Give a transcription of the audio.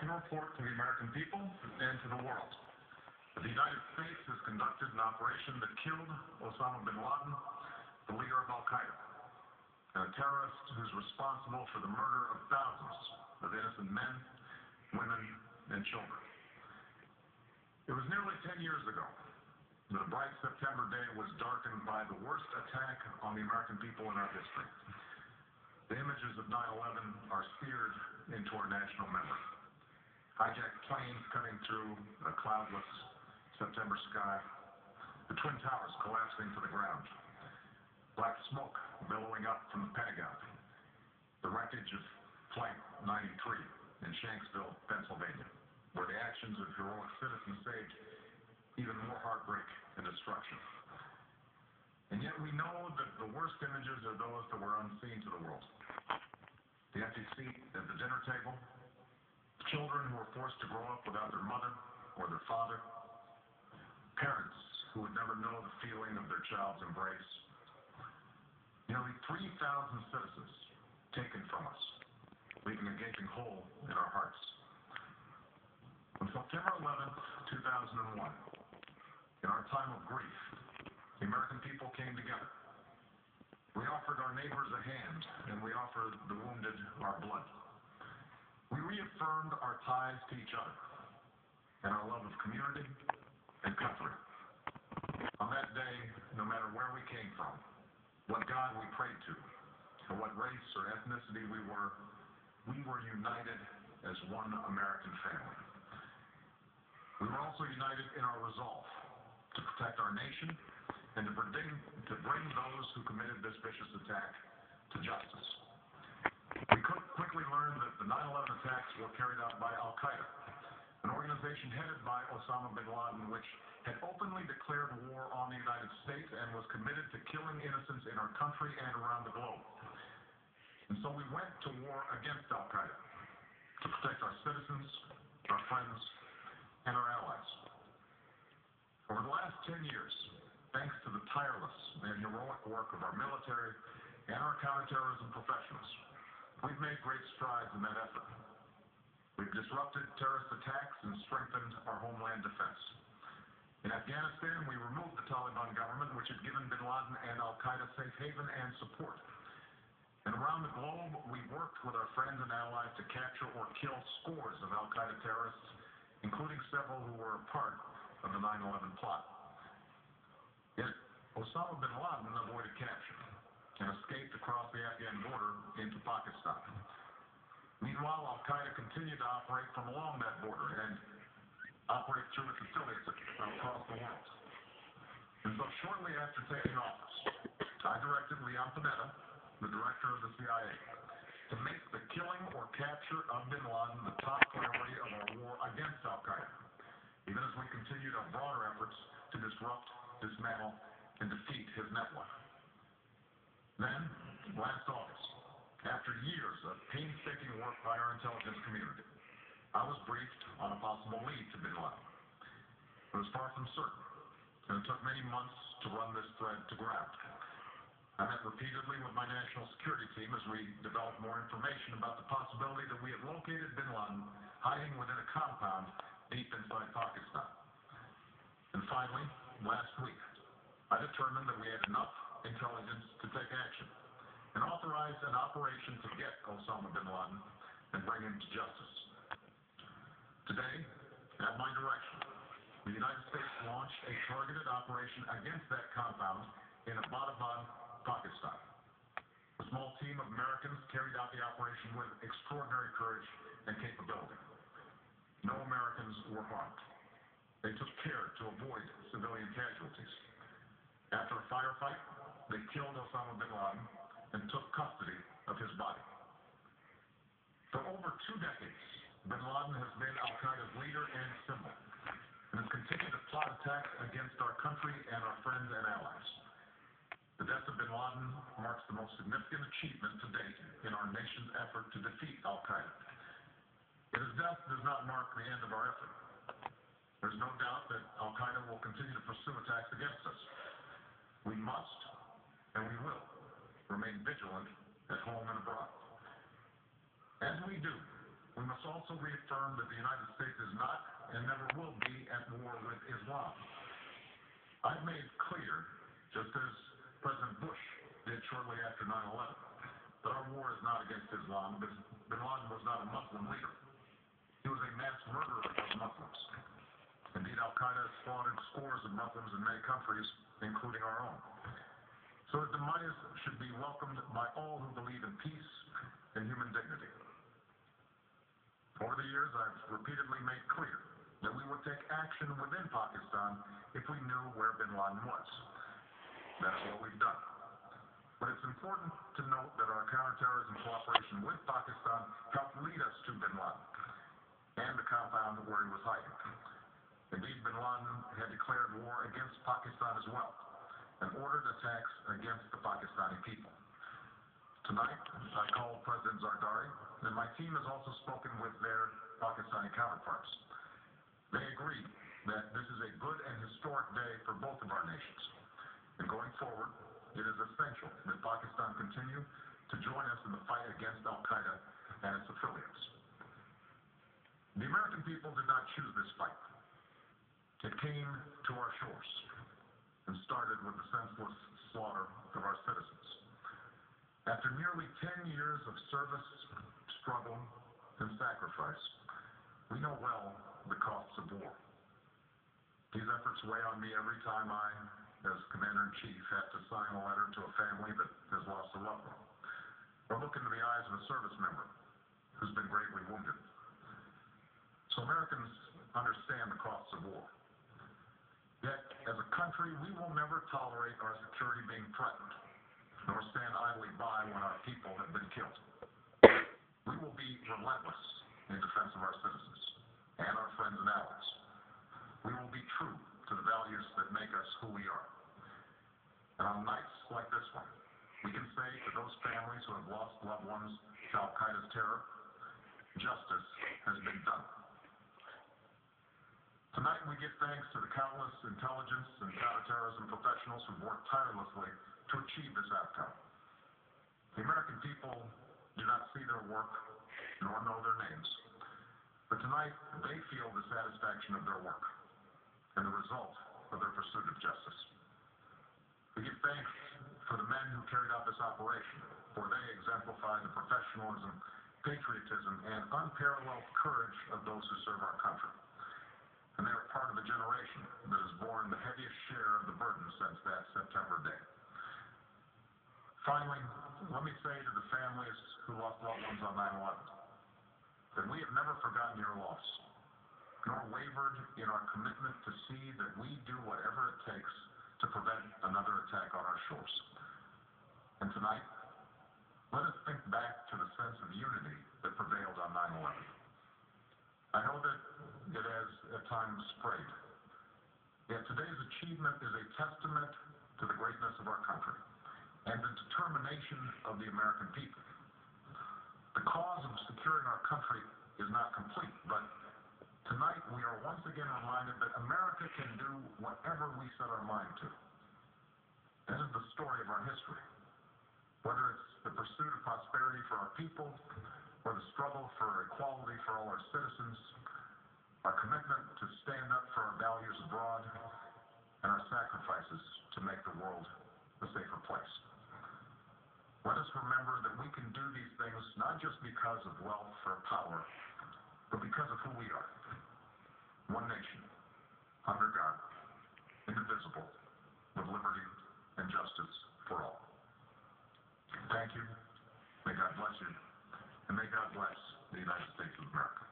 can report to the American people and to the world that the United States has conducted an operation that killed Osama bin Laden, the leader of Al-Qaeda, and a terrorist who's responsible for the murder of thousands of innocent men, women, and children. It was nearly 10 years ago that a bright September day was darkened by the worst attack on the American people in our history. The images of 9/11 are seared into our national memory. Hijacked planes cutting through a cloudless September sky, the Twin Towers collapsing to the ground, black smoke billowing up from the Pentagon, the wreckage of Flight 93 in Shanksville, Pennsylvania, where the actions of heroic citizens saved even more heartbreak and destruction. And yet we know that the worst images are those that were unseen to the world. The empty seat at the dinner table, children who were forced to grow up without their mother or their father, parents who would never know the feeling of their child's embrace. Nearly 3,000 citizens taken from us, leaving a gaping hole in our hearts. On September 11th, 2001, in our time of grief, the American people came together. We offered our neighbors a hand, and we offered the wounded our blood. We reaffirmed our ties to each other and our love of community and country. On that day, no matter where we came from, what God we prayed to, or what race or ethnicity we were united as one American family. We were also united in our resolve to protect our nation and to bring those who committed this vicious attack to justice. We quickly learned that the 9/11 attacks were carried out by Al-Qaeda, an organization headed by Osama bin Laden, which had openly declared war on the United States and was committed to killing innocents in our country and around the globe. And so we went to war against Al-Qaeda to protect our citizens, our friends, and our allies. Over the last 10 years, thanks to the tireless and heroic work of our military and our counterterrorism professionals, we've made great strides in that effort. We've disrupted terrorist attacks and strengthened our homeland defense. In Afghanistan, we removed the Taliban government, which had given bin Laden and Al-Qaeda safe haven and support. And around the globe, we worked with our friends and allies to capture or kill scores of Al-Qaeda terrorists, including several who were a part of the 9/11 plot. Yet, Osama bin Laden avoided capture and escaped across the Afghan border into Pakistan. Meanwhile, Al-Qaeda continued to operate from along that border and operate through its affiliates across the world. And so shortly after taking office, I directed Leon Panetta, the director of the CIA, to make the killing or capture of bin Laden the top priority of our war against Al-Qaeda, even as we continued our broader efforts to disrupt, dismantle, and defeat his network. Then, last August, after years of painstaking work by our intelligence community, I was briefed on a possible lead to bin Laden. It was far from certain, and it took many months to run this thread to ground. I met repeatedly with my national security team as we developed more information about the possibility that we had located bin Laden hiding within a compound deep inside Pakistan. And finally, last week, I determined that we had enough intelligence to take action and authorize an operation to get Osama bin Laden and bring him to justice. Today, at my direction, the United States launched a targeted operation against that compound in Abbottabad, Pakistan. A small team of Americans carried out the operation with extraordinary courage and capability. No Americans were harmed. They took care to avoid civilian casualties. After a firefight, they killed Osama bin Laden and took custody of his body. For over 2 decades, bin Laden has been Al-Qaeda's leader and symbol, and has continued to plot attacks against our country and our friends and allies. The death of bin Laden marks the most significant achievement to date in our nation's effort to defeat Al-Qaeda. Yet his death does not mark the end of our effort. There's no doubt that Al-Qaeda will continue to pursue attacks against us. We must, and we will, remain vigilant at home and abroad. As we do, we must must also reaffirm that the United States is not and never will be at war with Islam. I've made clear, just as President Bush did shortly after 9/11, that our war is not against Islam because bin Laden was not a Muslim leader. He was a mass murderer of Muslims. Indeed, Al-Qaeda has slaughtered scores of Muslims in many countries, including our own. So his demise should be welcomed by all who believe in peace and human dignity. Over the years, I've repeatedly made clear that we would take action within Pakistan if we knew where bin Laden was. That's what we've done. But it's important to note that our counterterrorism cooperation with Pakistan helped lead us to bin Laden and the compound where he was hiding. Indeed, bin Laden had declared war against Pakistan as well and ordered attacks against the Pakistani people. Tonight, I called President Zardari, and my team has also spoken with their Pakistani counterparts. They agree that this is a good and historic day for both of our nations. And going forward, it is essential that Pakistan continue to join us in the fight against Al-Qaeda and its affiliates. The American people did not choose this fight. It came to our shores and started with the senseless slaughter of our citizens. After nearly 10 years of service, struggle, and sacrifice, we know well the costs of war. These efforts weigh on me every time I, as Commander-in-Chief, have to sign a letter to a family that has lost a loved one, or look into the eyes of a service member who's been gravely wounded. So Americans understand the costs of war. Yet, as a country, we will never tolerate our security being threatened, nor stand idly by when our people have been killed. We will be relentless in defense of our citizens and our friends and allies. We will be true to the values that make us who we are. And on nights like this one, we can say to those families who have lost loved ones to Al-Qaeda's terror, justice has been done. Tonight we give thanks to the countless intelligence and counterterrorism professionals who've worked tirelessly to achieve this outcome. The American people do not see their work nor know their names, but tonight they feel the satisfaction of their work and the result of their pursuit of justice. We give thanks for the men who carried out this operation, for they exemplify the professionalism, patriotism, and unparalleled courage of those who serve our country. And they are part of a generation that has borne the heaviest share of the burden since that September day. Finally, let me say to the families who lost loved ones on 9/11 that we have never forgotten your loss, nor wavered in our commitment to see that we do whatever it takes to prevent another attack on our shores. And tonight, let us think back to the sense of unity that prevailed on 9/11. I know that it has at times frayed. Yet today's achievement is a testament to the greatness of our country and the determination of the American people. The cause of securing our country is not complete, but tonight we are once again reminded that America can do whatever we set our mind to. This is the story of our history. Whether it's the pursuit of prosperity for our people, or the struggle for equality for all our citizens, our commitment to stand up for our values abroad, and our sacrifices to make the world a safer place. Let us remember that we can do these things not just because of wealth or power, but because of who we are. One nation, under God, indivisible, with liberty and justice for all. Thank you. May God bless you. And may God bless the United States of America.